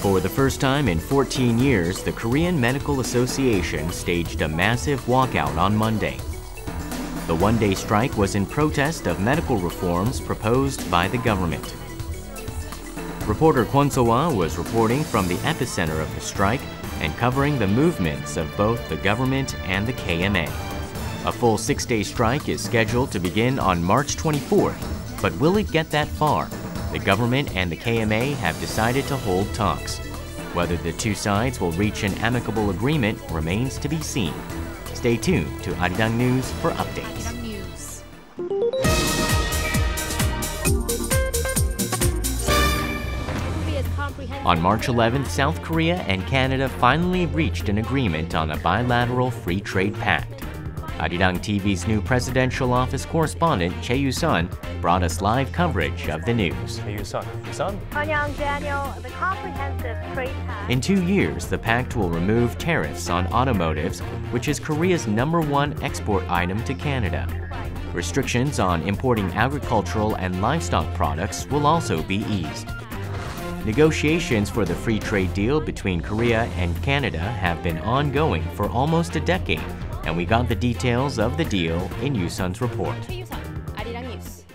For the first time in 14 years, the Korean Medical Association staged a massive walkout on Monday. The one-day strike was in protest of medical reforms proposed by the government. Reporter Kwon So-a was reporting from the epicenter of the strike and covering the movements of both the government and the KMA. A full 6-day strike is scheduled to begin on March 24th, but will it get that far? The government and the KMA have decided to hold talks. Whether the two sides will reach an amicable agreement remains to be seen. Stay tuned to Arirang News for updates. On March 11th, South Korea and Canada finally reached an agreement on a bilateral free trade pact. Arirang TV's new presidential office correspondent, Choi You-sun, brought us live coverage of the news. Hey, You-sun. You-sun? Daniel, the comprehensive trade pact. In 2 years, the pact will remove tariffs on automotives, which is Korea's #1 export item to Canada. Restrictions on importing agricultural and livestock products will also be eased. Negotiations for the free trade deal between Korea and Canada have been ongoing for almost a decade, and we got the details of the deal in You-sun's report. Arirang News.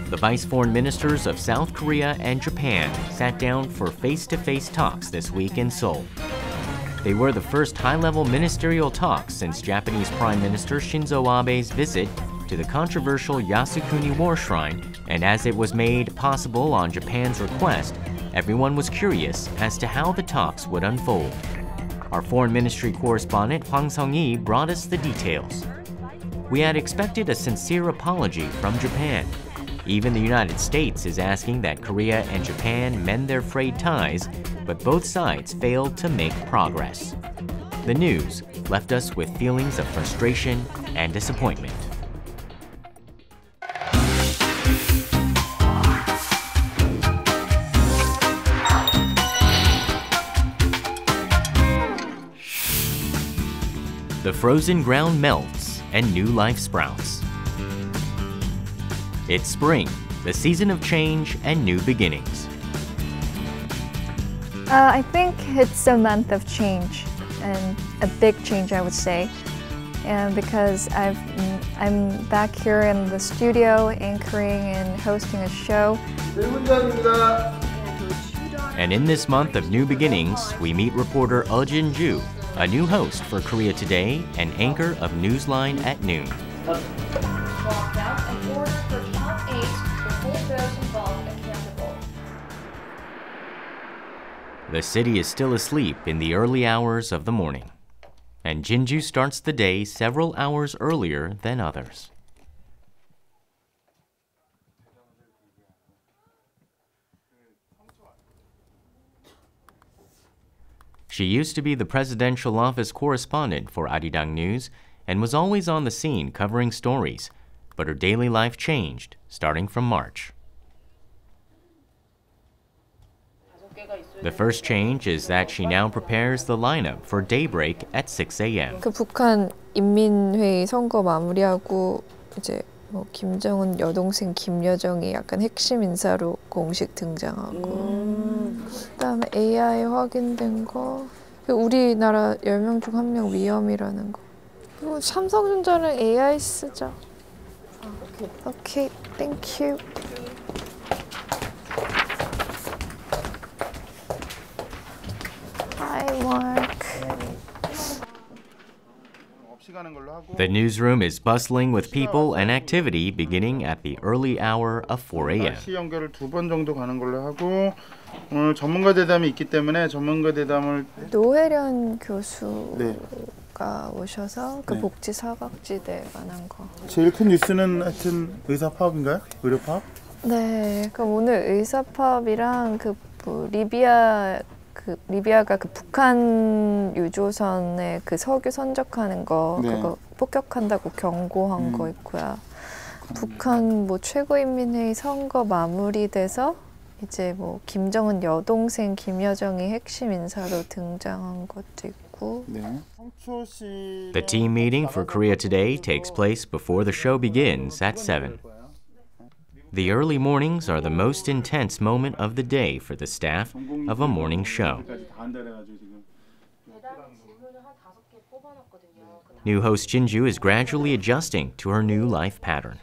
The vice foreign ministers of South Korea and Japan sat down for face-to-face talks this week in Seoul. They were the first high-level ministerial talks since Japanese Prime Minister Shinzo Abe's visit to the controversial Yasukuni War Shrine, and as it was made possible on Japan's request, everyone was curious as to how the talks would unfold. Our foreign ministry correspondent Hwang Sung-hee brought us the details. We had expected a sincere apology from Japan. Even the United States is asking that Korea and Japan mend their frayed ties, but both sides failed to make progress. The news left us with feelings of frustration and disappointment. The frozen ground melts and new life sprouts. It's spring, the season of change and new beginnings. I think it's a month of change, and a big change, I would say. And because I'm back here in the studio anchoring and hosting a show. And in this month of new beginnings, we meet reporter Eoh Jin-joo, a new host for Korea Today and anchor of Newsline at noon. Walked out and ordered for top 8 to hold those involved accountable. The city is still asleep in the early hours of the morning, and Jin-joo starts the day several hours earlier than others. She used to be the presidential office correspondent for Arirang News and was always on the scene covering stories, but her daily life changed starting from March. The first change is that she now prepares the lineup for daybreak at 6 a.m. 그 북한 인민회의 선거 마무리하고 이제 뭐 김정은 여동생 김여정이 약간 핵심 인사로 공식 등장하고 그다음에 AI 확인된 거 우리나라 10명 중 1명 위험이라는 거 그리고 삼성전자는 AI 쓰자. 오케이, thank you. Hi, Mark. The newsroom is bustling with people and activity beginning at the early hour of 4 a.m. 연결을 2번 정도 가는 걸로 하고 오늘 전문가 대담이 있기 때문에 전문가 대담을 노혜련 교수가 오셔서 그 복지 사각지대 관한 거. 제일 큰 뉴스는 하여튼 의사 파업인가요? 의료 파업? 네, 그럼 오늘 의사 파업이랑 뭐 리비아가 그 북한 유조선의 그 석유 선적하는 거 그거 폭격한다고 경고한 거 있고요. 북한 뭐 최고인민회의 선거 마무리돼서 이제 뭐 김정은 여동생 김여정이 핵심 인사로 등장한 것도 있고. The team meeting for Korea Today takes place before the show begins at 7. The early mornings are the most intense moment of the day for the staff of a morning show. New host Jin-joo is gradually adjusting to her new life pattern.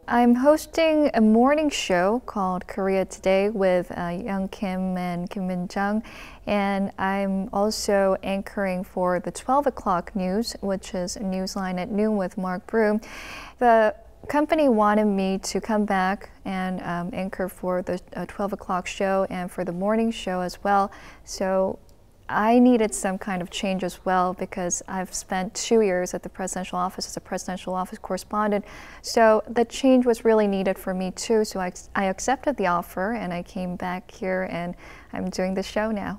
I'm hosting a morning show called Korea Today with Young Kim and Kim Min-jung, and I'm also anchoring for the 12 o'clock news, which is Newsline at noon with Mark Broom. The company wanted me to come back and anchor for the 12 o'clock show and for the morning show as well. So I needed some kind of change as well because I've spent 2 years at the presidential office as a presidential office correspondent. So the change was really needed for me too. So I accepted the offer and I came back here and I'm doing the show now.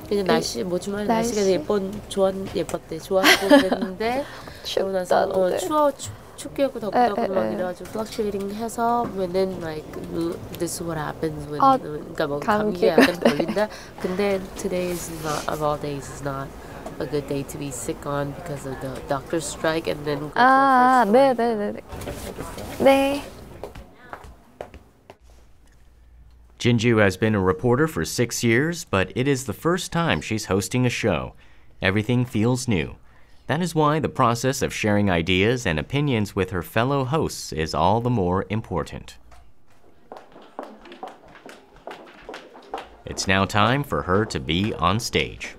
그냥 날씨 뭐 주말에 날씨가 예뻤대. 좋았고 그랬는데 그러고 나서 춥겠고 덥다고 막 이래가지고 fluctuating 해서 when like this is what happens when 그러니까 뭐 감기에 약간 걸린다. 근데 today is not of all days is not a good day to be sick on because of the doctor's strike and then go to a first 네. Jin-joo has been a reporter for 6 years, but it is the first time she's hosting a show. Everything feels new. That is why the process of sharing ideas and opinions with her fellow hosts is all the more important. It's now time for her to be on stage.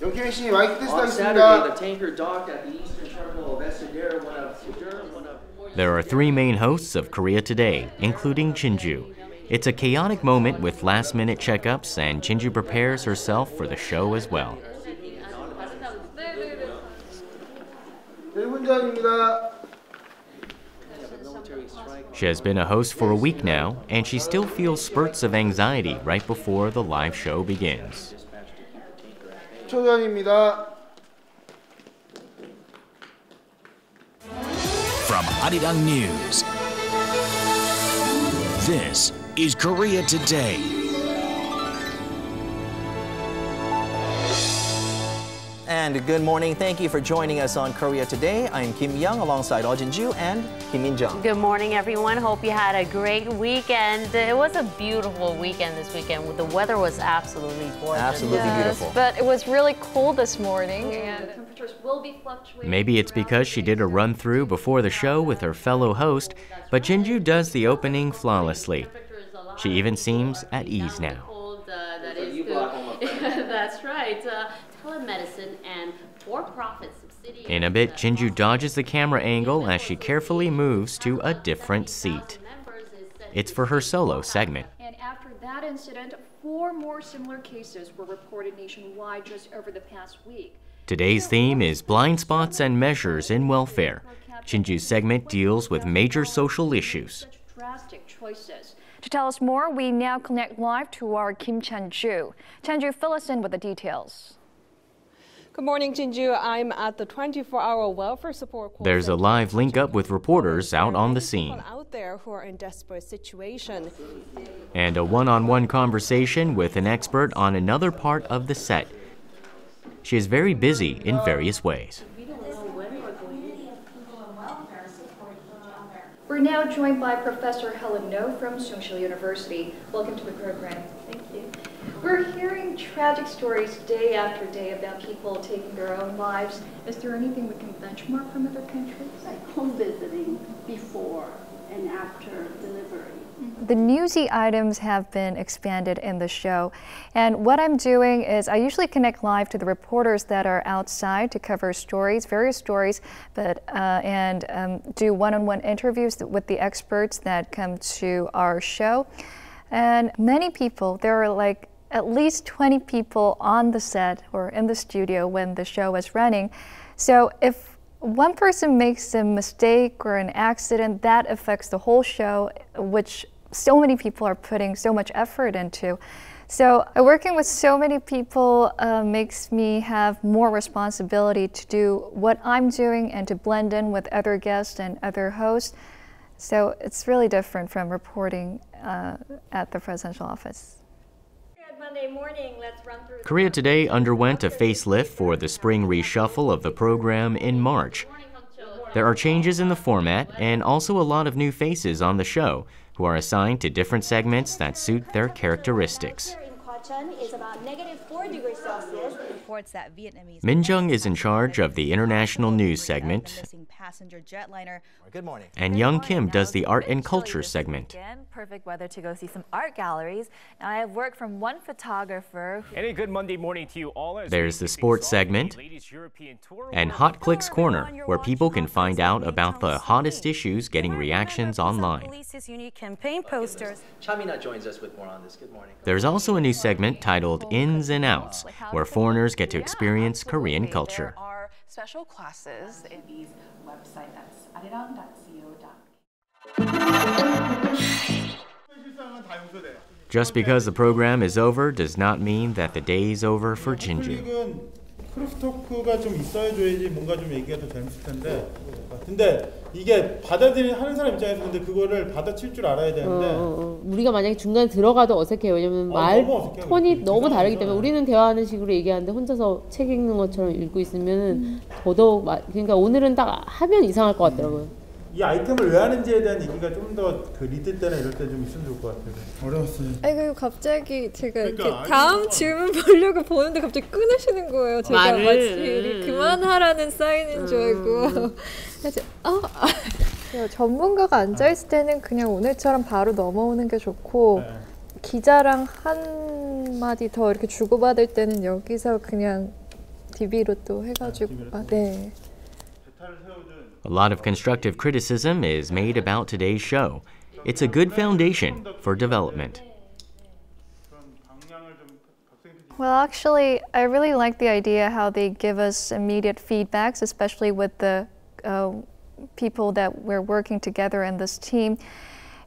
영케이 씨 마이크 테스트 On Saturday, the 하겠습니다. tanker docked at the eastern terminal of Esther, There are 3 main hosts of Korea Today, including Jin-joo. It's a chaotic moment with last-minute checkups, and Jin-joo prepares herself for the show as well. 대문장입니다. She has been a host for a week now, and she still feels spurts of anxiety right before the live show begins. 초전입니다. From Arirang News, this is Korea Today. And good morning. Thank you for joining us on Korea Today. I'm Kim Young alongside Eoh Jin-joo and Kim Min-jung. Good morning, everyone. Hope you had a great weekend. It was a beautiful weekend this weekend. The weather was absolutely gorgeous. Absolutely beautiful. But it was really cool this morning. And temperatures will be fluctuating. Maybe it's because she did a run-through before the show with her fellow host, but Jin-joo does the opening flawlessly. She even seems at ease now. That's right. Telemedicine and for-profit subsidiary. In a bit, Jin-joo dodges the camera angle as she carefully moves to a different seat. It's for her solo segment. And after that incident, 4 more similar cases were reported nationwide just over the past week. Today's theme is blind spots and measures in welfare. Jin-joo's segment deals with major social issues. Such drastic choices. to tell us more, we now connect live to our Kim Chan-joo. Chan-joo, fill us in with the details. Good morning, Jin-joo. I'm at the 24-hour welfare support. There's a live link up with reporters out on the scene. Out there who are in desperate situation. And a one-on-one conversation with an expert on another part of the set. She is very busy in various ways. We're now joined by Professor Helen No from Sung-hee University. Welcome to the program. Thank you. We're hearing tragic stories day after day about people taking their own lives. Is there anything we can benchmark from other countries? Like home visiting before and after delivery. The newsy items have been expanded in the show. And what I'm doing is I usually connect live to the reporters that are outside to cover stories, various stories, but do one-on-one interviews with the experts that come to our show. And many people, there are like at least 20 people on the set or in the studio when the show is running. So if one person makes a mistake or an accident, that affects the whole show, which so many people are putting so much effort into. So working with so many people makes me have more responsibility to do what I'm doing and to blend in with other guests and other hosts. So it's really different from reporting at the presidential office. Monday morning, let's run through Korea Today underwent a facelift for the spring reshuffle of the program in March. There are changes in the format and also a lot of new faces on the show who are assigned to different segments that suit their characteristics. Is about -4 degrees Celsius. Reports that Vietnamese Min-jung is in charge of the international news segment, passenger jetliner. Good morning. and Young Kim does the art and culture segment. Perfect weather to go see some art galleries. Now I have work from one photographer. And a good Monday morning to you all. There's the sports segment and Hot Clicks Corner, where people can find out about the hottest issues getting reactions online. Unique campaign posters. Chamina joins us with more on this. Good morning. There's also a new segment titled Ins and Outs, where foreigners get to experience Korean culture. There are special classes in these website. That's arirang.co.kr. Just because the program is over does not mean that the day's over for Jin-joo. 크로스토크가 좀 있어야지 뭔가 좀 얘기가 더 재밌을 텐데. 근데 이게 하는 사람 입장에서 근데 그거를 받아칠 줄 알아야 되는데. 우리가 만약에 중간에 들어가도 어색해요. 왜냐면 말 톤이 너무 다르기 때문에 우리는 대화하는 식으로 얘기하는데 혼자서 책 읽는 것처럼 읽고 있으면 더더욱 그러니까 오늘은 딱 하면 이상할 것 같더라고요. 이 아이템을 왜 하는지에 대한 얘기가 좀 더 그 리드 때나 이럴 때 좀 있으면 좋을 것 같아요. 어려웠어요. 그리고 갑자기 제가 그러니까, 다음 질문 보려고 보는데 갑자기 끊으시는 거예요. 제가 마치 그만하라는 사인인 줄 알고. 그래서 전문가가 앉아있을 때는 그냥 오늘처럼 바로 넘어오는 게 좋고 기자랑 한 마디 더 이렇게 주고받을 때는 여기서 그냥 DB로 또 해가지고 네. A lot of constructive criticism is made about today's show. It's a good foundation for development. Well, actually, I really like the idea how they give us immediate feedbacks, especially with the people that we're working together in this team.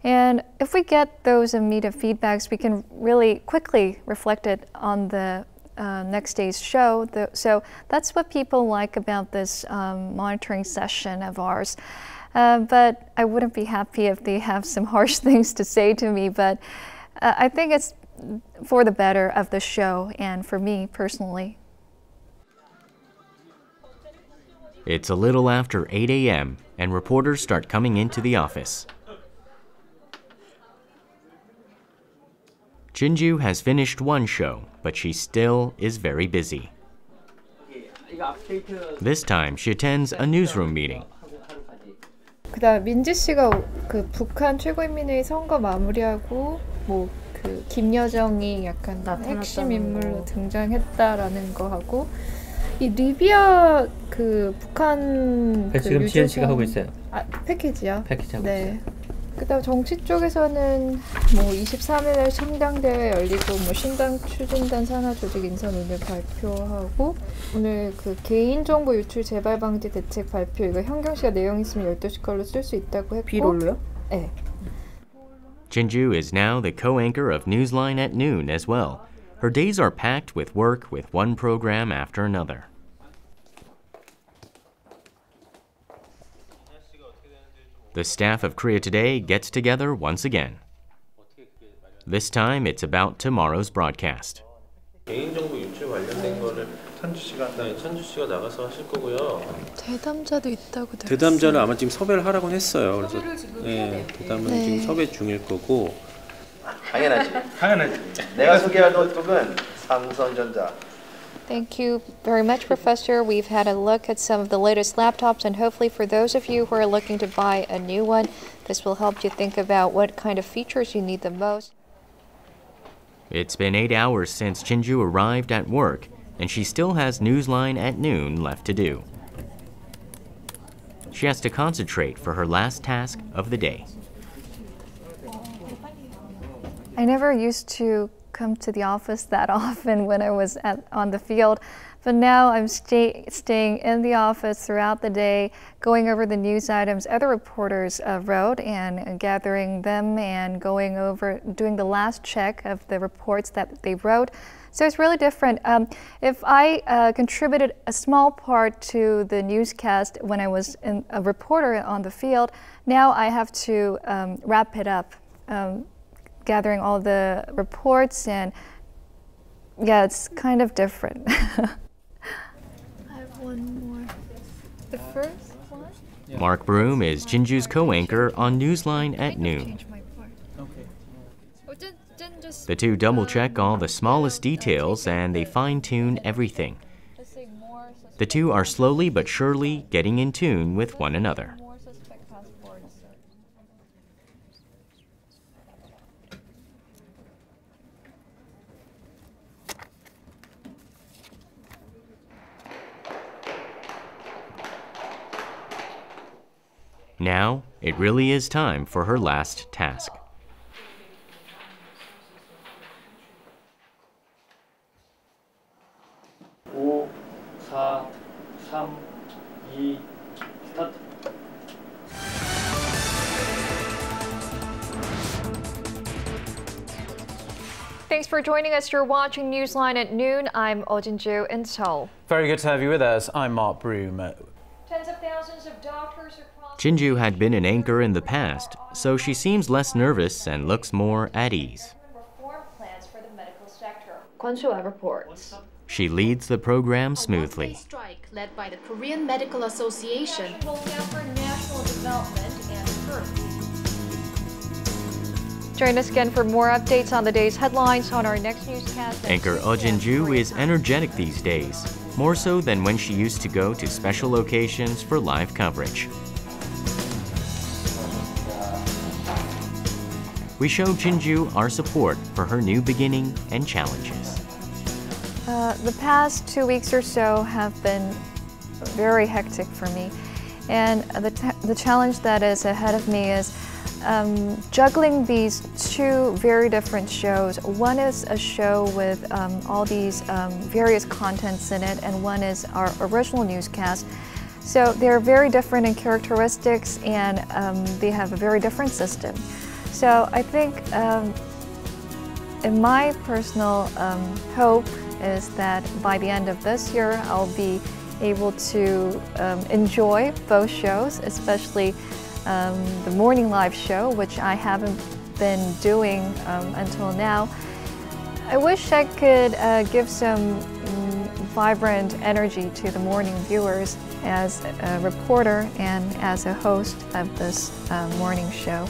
And if we get those immediate feedbacks, we can really quickly reflect it on the next day's show. So that's what people like about this monitoring session of ours. But I wouldn't be happy if they have some harsh things to say to me, but I think it's for the better of the show and for me personally. It's a little after 8 a.m. and reporters start coming into the office. Jin-joo has finished one show, but she still is very busy. This time, she attends a newsroom meeting. 그다음 민지 씨가 그 북한 최고인민회의 선거 마무리하고 뭐 그 김여정이 약간 핵심 인물로 등장했다라는 거 하고 이 리비아 그 북한 그 지금 지은 씨가 하고 있어요. 패키지요. 패키지 하고 있어요. 그다음 정치 쪽에서는 뭐 23일에 창당대회 열리고 뭐 신당 추진단 산하 조직 인선 오늘 발표하고 오늘 그 개인정보 유출 재발 방지 대책 발표 이거 현경 씨가 내용 있으면 12시 걸로 쓸 수 있다고 했고 비롤로요? 네. Jin-joo is now the co-anchor of Newsline at noon as well. Her days are packed with work with one program after another. The staff of Korea Today gets together once again. This time, it's about tomorrow's broadcast. 개인정보 유출 관련된 거를 천주 씨가 나가서 하실 거고요. 대담자도 있다고 들었어요. 대담자를 아마 지금 섭외를 하라고 했어요. 그래서 대담은 지금 섭외 중일 거고. 당연하지. 내가 소개할 노트북은 삼성전자. Thank you very much, Professor. We've had a look at some of the latest laptops, and hopefully for those of you who are looking to buy a new one, this will help you think about what kind of features you need the most. It's been 8 hours since Jin-joo arrived at work, and she still has Newsline at noon left to do. She has to concentrate for her last task of the day. I never used to come to the office that often when I was on the field, but now I'm staying in the office throughout the day, going over the news items other reporters wrote and gathering them and going over, doing the last check of the reports that they wrote. So it's really different. If I contributed a small part to the newscast when I was a reporter on the field, now I have to wrap it up. gathering all the reports, and yeah, it's kind of different. I have one more. The first one? Mark Broom is Jin-joo's co-anchor on Newsline at noon. The two double-check all the smallest details and they fine-tune everything. The two are slowly but surely getting in tune with one another. Now, it really is time for her last task. 5, 4, 3, 2, start. Thanks for joining us. You're watching Newsline at noon. I'm Eoh Jin-joo in Seoul. Very good to have you with us. I'm Mark Broom. Tens of thousands of doctors across... Jin-joo had been an anchor in the past, so she seems less nervous and looks more at ease. Kwon So-a reports. She leads the program smoothly. Strike led by the Korean Medical Association. Join us again for more updates on the day's headlines on our next newscast. Anchor Eoh Jin-joo is energetic these days, more so than when she used to go to special locations for live coverage. We show Jin-joo our support for her new beginning and challenges. The past 2 weeks or so have been very hectic for me, and the challenge that is ahead of me is juggling these two very different shows. One is a show with all these various contents in it, and one is our original newscast. So they're very different in characteristics, and they have a very different system. So I think in my personal hope is that by the end of this year, I'll be able to enjoy both shows, especially the morning live show, which I haven't been doing until now. I wish I could give some vibrant energy to the morning viewers as a reporter and as a host of this morning show.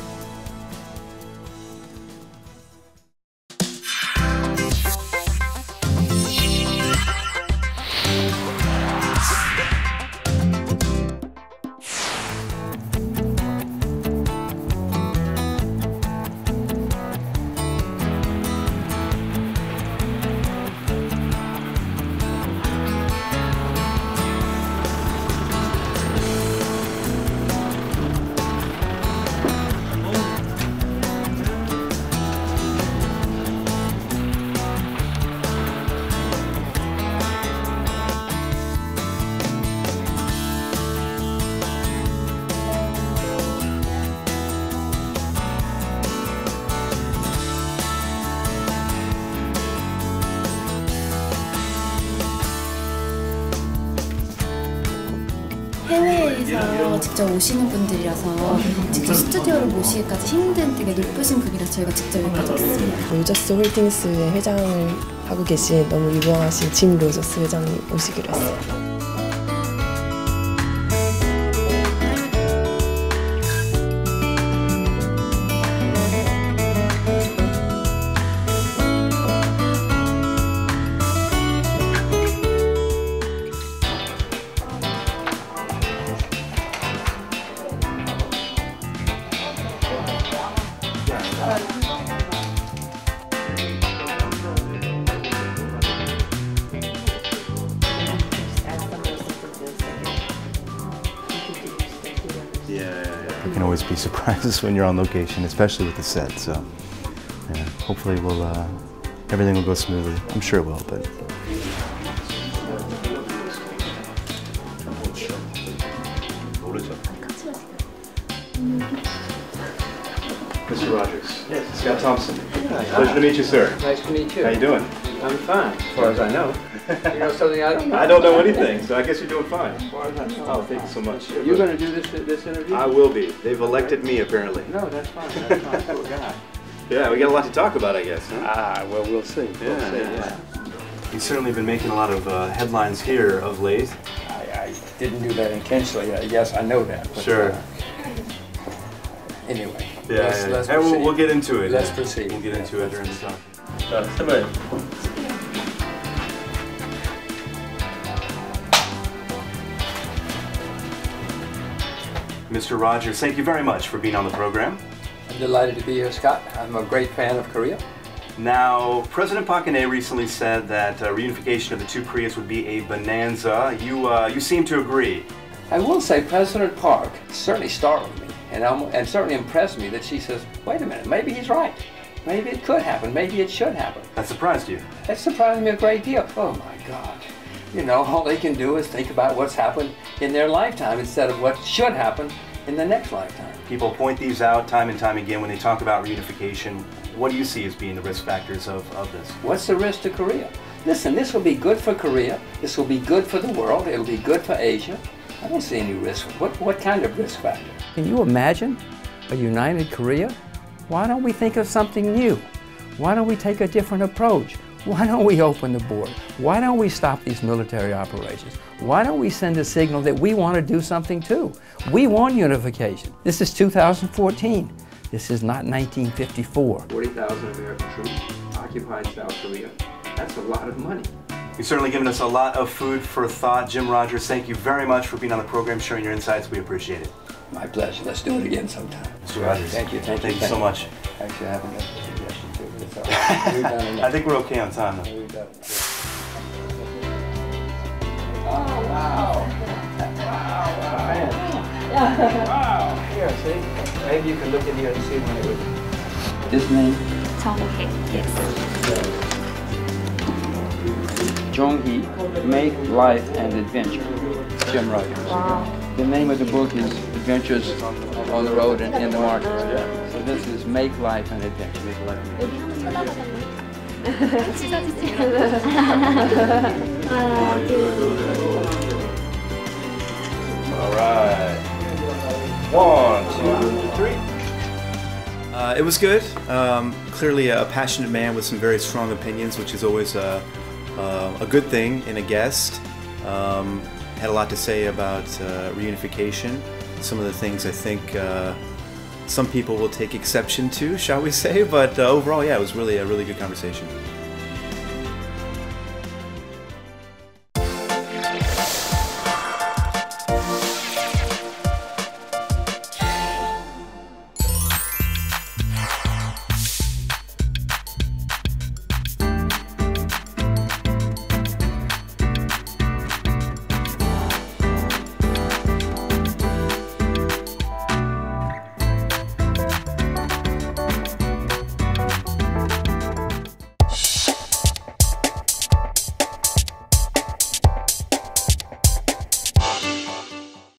해외에서 직접 오시는 분들이라서 직접 스튜디오를 모시기까지 힘든 되게 높으신 분이라서 저희가 직접 여쭤봤습니다. 로저스 홀딩스의 회장을 하고 계신 너무 유명하신 짐 로저스 회장님 오시기로 했어요. There can always be surprises when you're on location, especially with the set. So, yeah, hopefully, everything will go smoothly. I'm sure it will, but. Mr. Rogers. Yes. Scott Thompson. Pleasure to meet you, sir. Nice to meet you. How you doing? I'm fine, as far as I know. You know something I don't know? I don't know anything, so I guess you're doing fine. As far as I know. Oh, thank you so much. You're going to do this interview? I will be. They've elected me, apparently. No, that's fine. That's fine. Poor guy. Yeah, we got a lot to talk about, I guess. Huh? Ah, well, we'll see. We'll see, yeah. You've certainly been making a lot of headlines here of late. I didn't do that intentionally. Yes, I know that. But, sure. Anyway. Yeah, let's hey, we'll get into it. Let's proceed. We'll get into it during the talk. Mr. Rogers, thank you very much for being on the program. I'm delighted to be here, Scott. I'm a great fan of Korea. Now, President Park Geun-hye recently said that reunification of the two Koreas would be a bonanza. You seem to agree. I will say President Park certainly startled me and certainly impressed me that she says, wait a minute, maybe he's right. Maybe it could happen. Maybe it should happen. That surprised you? That surprised me a great deal. Oh my God. You know, all they can do is think about what's happened in their lifetime instead of what should happen in the next lifetime. People point these out time and time again when they talk about reunification. What do you see as being the risk factors of this? What's the risk to Korea? Listen, this will be good for Korea. This will be good for the world. It'll be good for Asia. I don't see any risk. What kind of risk factor? Can you imagine a united Korea? Why don't we think of something new? Why don't we take a different approach? Why don't we open the border? Why don't we stop these military operations? Why don't we send a signal that we want to do something too? We want unification. This is 2014. This is not 1954. 40,000 American troops occupied South Korea. That's a lot of money. You've certainly given us a lot of food for thought. Jim Rogers, thank you very much for being on the program, sharing your insights. We appreciate it. My pleasure. Let's do it again sometime. Mr. Rogers. Thank you. Thank you so much. Actually, I haven't got the suggestion too, but it's all right. We've done enough. I think we're okay on time, though. We've done it. Oh, wow. Wow. Here, see? Maybe you can look in here and see when it was. His name? Sung-hee, yes. Jong-hee, Make Life and Adventure. Jim Rogers. Wow. The name of the book is Adventures on the Road and in the Market. So this is Make Life and Adventure. Make Life and Adventure. All right. 1, 2, 3. It was good. Clearly a passionate man with some very strong opinions, which is always a good thing in a guest. Had a lot to say about reunification. Some of the things I think some people will take exception to, shall we say, but overall, yeah, it was really a really good conversation.